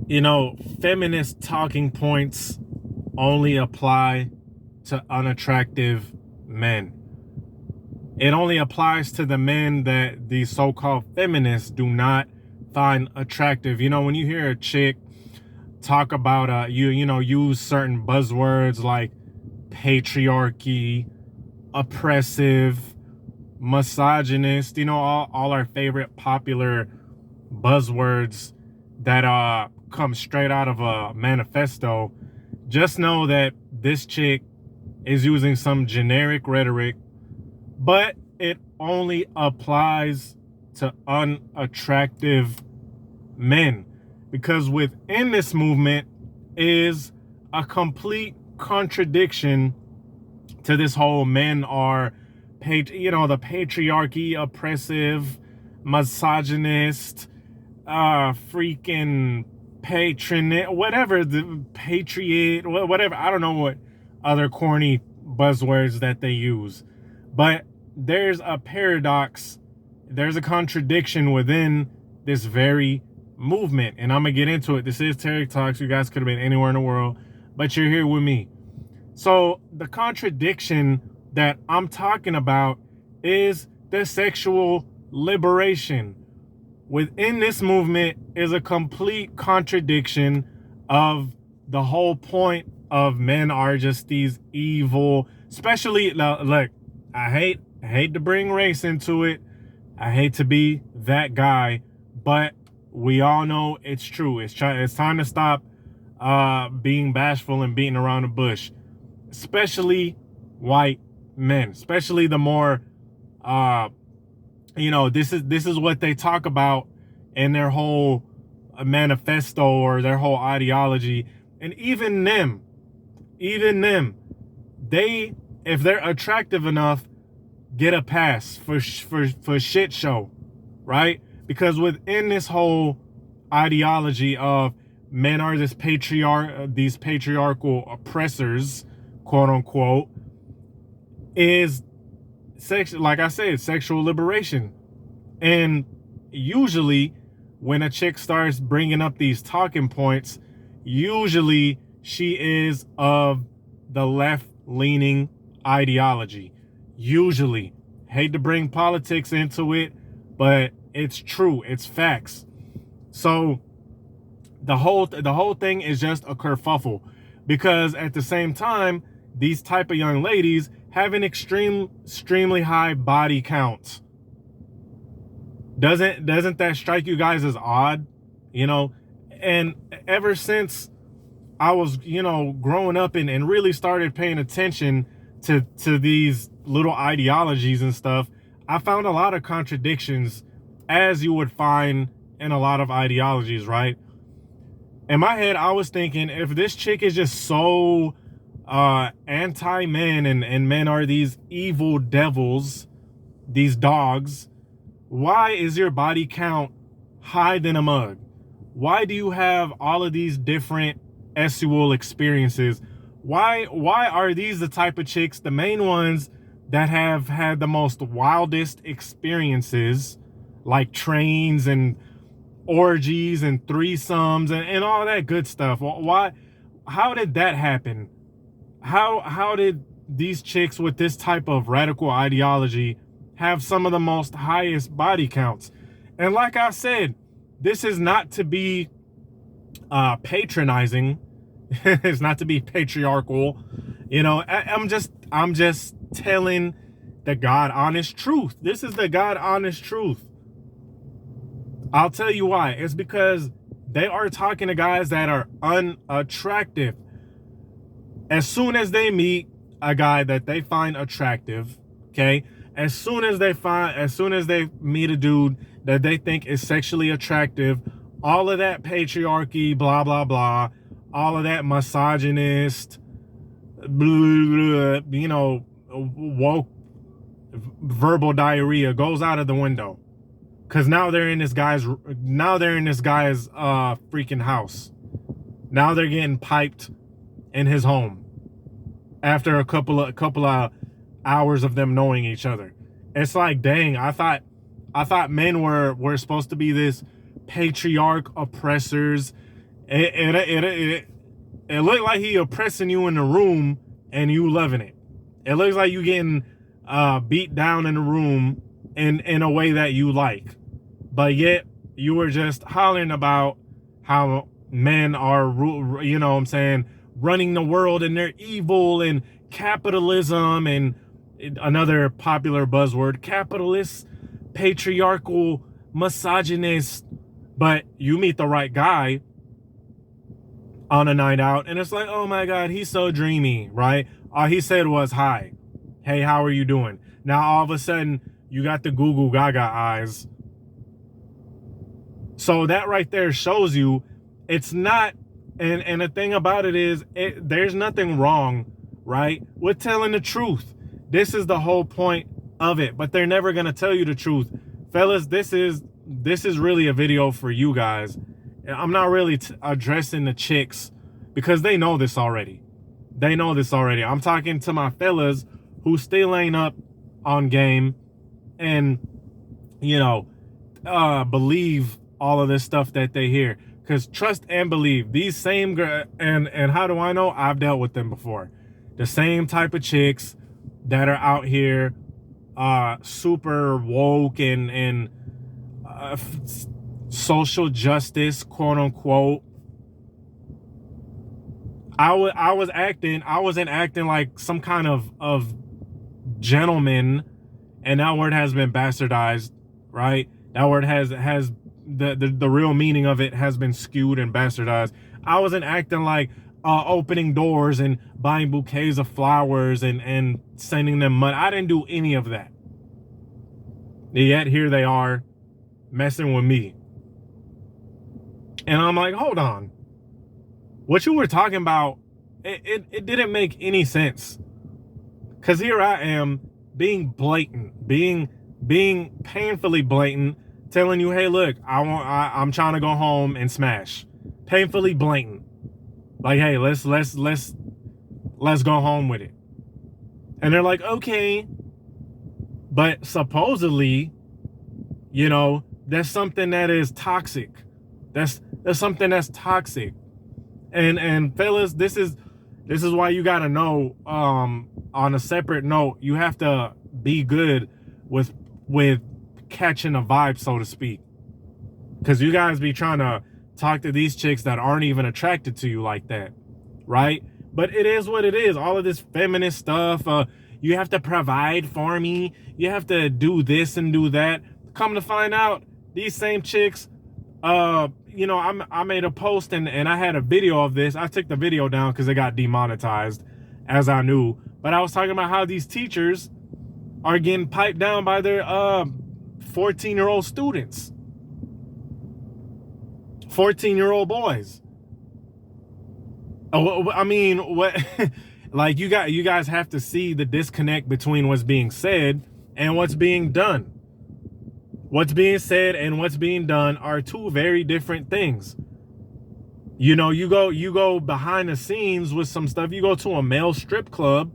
Feminist talking points only apply to unattractive men. It only applies to the men that the so-called feminists do not find attractive. When you hear a chick talk about use certain buzzwords like patriarchy, oppressive, misogynist, all our favorite popular buzzwords that come straight out of a manifesto, just know that this chick is using some generic rhetoric, but it only applies to unattractive men, because within this movement is a complete contradiction to this whole men are the patriarchy, oppressive, misogynist, freaking patronate, whatever, the patriot, whatever. I don't know what other corny buzzwords that they use, but there's a paradox, there's a contradiction within this very movement, and I'm gonna get into it. This is Tarik Talks. You guys could have been anywhere in the world, but you're here with me. So the contradiction that I'm talking about is the sexual liberation. Within this movement is a complete contradiction of the whole point of men are just these evil, especially, look, I hate to bring race into it. I hate to be that guy, but we all know it's true. It's time to stop being bashful and beating around the bush, especially white men, especially the more this is what they talk about in their whole manifesto or their whole ideology. And even them, they, if they're attractive enough, get a pass for shit show, right? Because within this whole ideology of men are these patriarchal oppressors, quote unquote, is like I said, sexual liberation. And usually when a chick starts bringing up these talking points, usually she is of the left-leaning ideology. Usually. Hate to bring politics into it, but it's true. It's facts. So the whole thing is just a kerfuffle, because at the same time, these type of young ladies have an extremely high body count. Doesn't that strike you guys as odd? And ever since I was, growing up and really started paying attention to these little ideologies and stuff, I found a lot of contradictions, as you would find in a lot of ideologies, right? In my head, I was thinking, if this chick is just so anti-men and men are these evil devils, these dogs, why is your body count high than a mug? Why do you have all of these different sexual experiences? Why are these the type of chicks, the main ones that have had the most wildest experiences, like trains and orgies and threesomes and all that good stuff? Why? How did that happen? How did these chicks with this type of radical ideology have some of the most highest body counts? And like I said, this is not to be patronizing. It's not to be patriarchal. I'm just telling the God honest truth. This is the God honest truth. I'll tell you why. It's because they are talking to guys that are unattractive. As soon as they meet a guy that they find attractive, okay, as soon as they meet a dude that they think is sexually attractive, all of that patriarchy, blah, blah, blah, all of that misogynist, blah, blah, woke verbal diarrhea goes out of the window. Cause now they're in this guy's freaking house. Now they're getting piped in his home after a couple of hours of them knowing each other. It's like, dang, I thought men were supposed to be this patriarch oppressors It looked like he oppressing you in the room and you loving it. It looks like you getting beat down in the room in a way that you like. But yet you were just hollering about how men are, you know what I'm saying, running the world and they're evil and capitalism and another popular buzzword, capitalist, patriarchal, misogynist. But you meet the right guy on a night out and it's like, oh my God, he's so dreamy, right? All he said was, hi, hey, how are you doing? Now all of a sudden you got the goo goo gaga eyes. So that right there shows you it's not, and the thing about it is, there's nothing wrong, right, with telling the truth. This is the whole point of it, but they're never gonna tell you the truth. Fellas, this is really a video for you guys. I'm not really addressing the chicks because they know this already. They know this already. I'm talking to my fellas who still ain't up on game and, you know, believe all of this stuff that they hear. Because trust and believe, these same girls, and how do I know? I've dealt with them before. The same type of chicks that are out here super woke and social justice, quote unquote. I wasn't acting like some kind of gentleman, and that word has been bastardized, right? That word has the real meaning of it has been skewed and bastardized. I wasn't acting like opening doors and buying bouquets of flowers and sending them money. I didn't do any of that. Yet here they are messing with me. And I'm like, hold on. What you were talking about, it didn't make any sense. Because here I am being blatant, being painfully blatant, telling you, hey, look, I'm trying to go home and smash. Painfully blatant. Like, hey, let's go home with it. And they're like, okay. But supposedly, you know, that's something that is toxic. That's something that's toxic. And fellas, this is why you gotta know, on a separate note, you have to be good with catching a vibe, so to speak. Because you guys be trying to talk to these chicks that aren't even attracted to you like that, right? But it is what it is. All of this feminist stuff, you have to provide for me, you have to do this and do that. Come to find out, these same chicks, you know, I made a post and I had a video of this. I took the video down because it got demonetized, as I knew. But I was talking about how these teachers are getting piped down by their 14-year-old students, 14-year-old boys. Oh, I mean, what? Like, you guys have to see the disconnect between what's being said and what's being done. What's being said and what's being done are two very different things. You know, you go behind the scenes with some stuff. You go to a male strip club,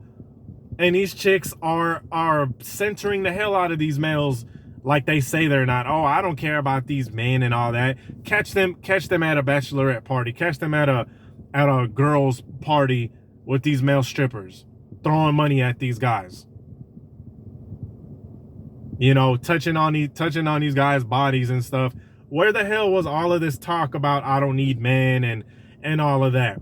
and these chicks are censoring the hell out of these males like they say they're not. Oh, I don't care about these men and all that. Catch them at a bachelorette party. Catch them at a girls' party with these male strippers, throwing money at these guys. You know, touching on these guys' bodies and stuff. Where the hell was all of this talk about I don't need men and all of that?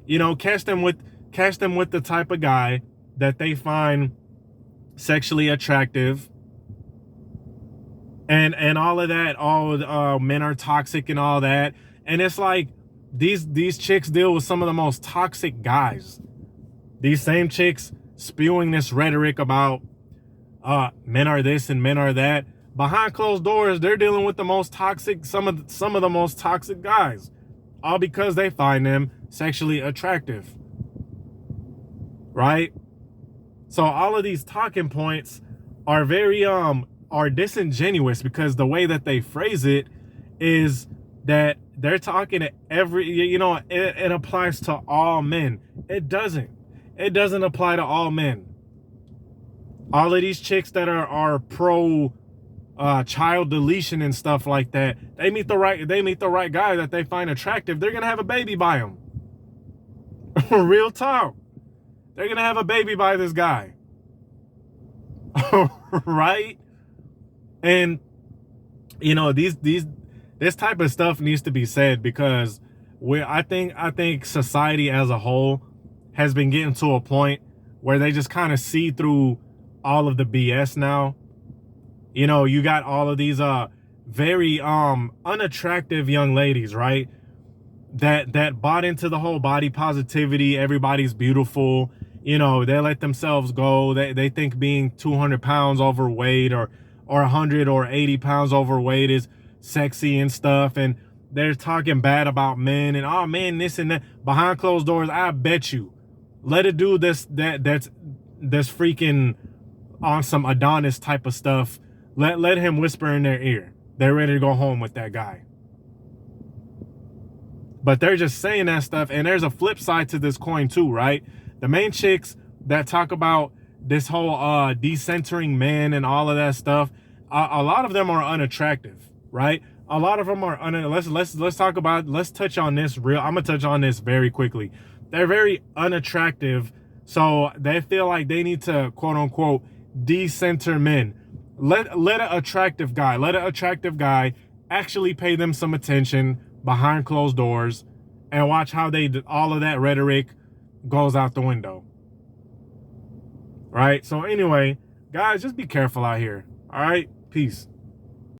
You know, catch them with the type of guy that they find sexually attractive and all of that. All men are toxic and all that. And it's like these chicks deal with some of the most toxic guys. These same chicks spewing this rhetoric about men are this and men are that. Behind closed doors, they're dealing with the most toxic, some of the most toxic guys, all because they find them sexually attractive, right? So all of these talking points are very are disingenuous, because the way that they phrase it is that they're talking to every, you know, it applies to all men. It doesn't apply to all men. All of these chicks that are pro child deletion and stuff like that. They meet the right guy that they find attractive, they're gonna have a baby by him. Real talk. They're gonna have a baby by this guy. Right? And you know, this type of stuff needs to be said, because I think society as a whole has been getting to a point where they just kind of see through all of the BS now. You know, you got all of these very unattractive young ladies, right? That bought into the whole body positivity, everybody's beautiful. You know, they let themselves go. They think being 200 pounds overweight or 100 or 80 pounds overweight is sexy and stuff. And they're talking bad about men and, oh man, this and that. Behind closed doors, I bet you, let a dude that's freaking on some Adonis type of stuff, let him whisper in their ear. They're ready to go home with that guy. But they're just saying that stuff. And there's a flip side to this coin too, right? The main chicks that talk about this whole decentering men and all of that stuff, a lot of them are unattractive, right? A lot of them are let's touch on this I'm gonna touch on this very quickly. They're very unattractive, so they feel like they need to, quote unquote, decenter men. Let an attractive guy actually pay them some attention behind closed doors, and watch how all of that rhetoric goes out the window. Right? So anyway, guys, just be careful out here. All right? Peace.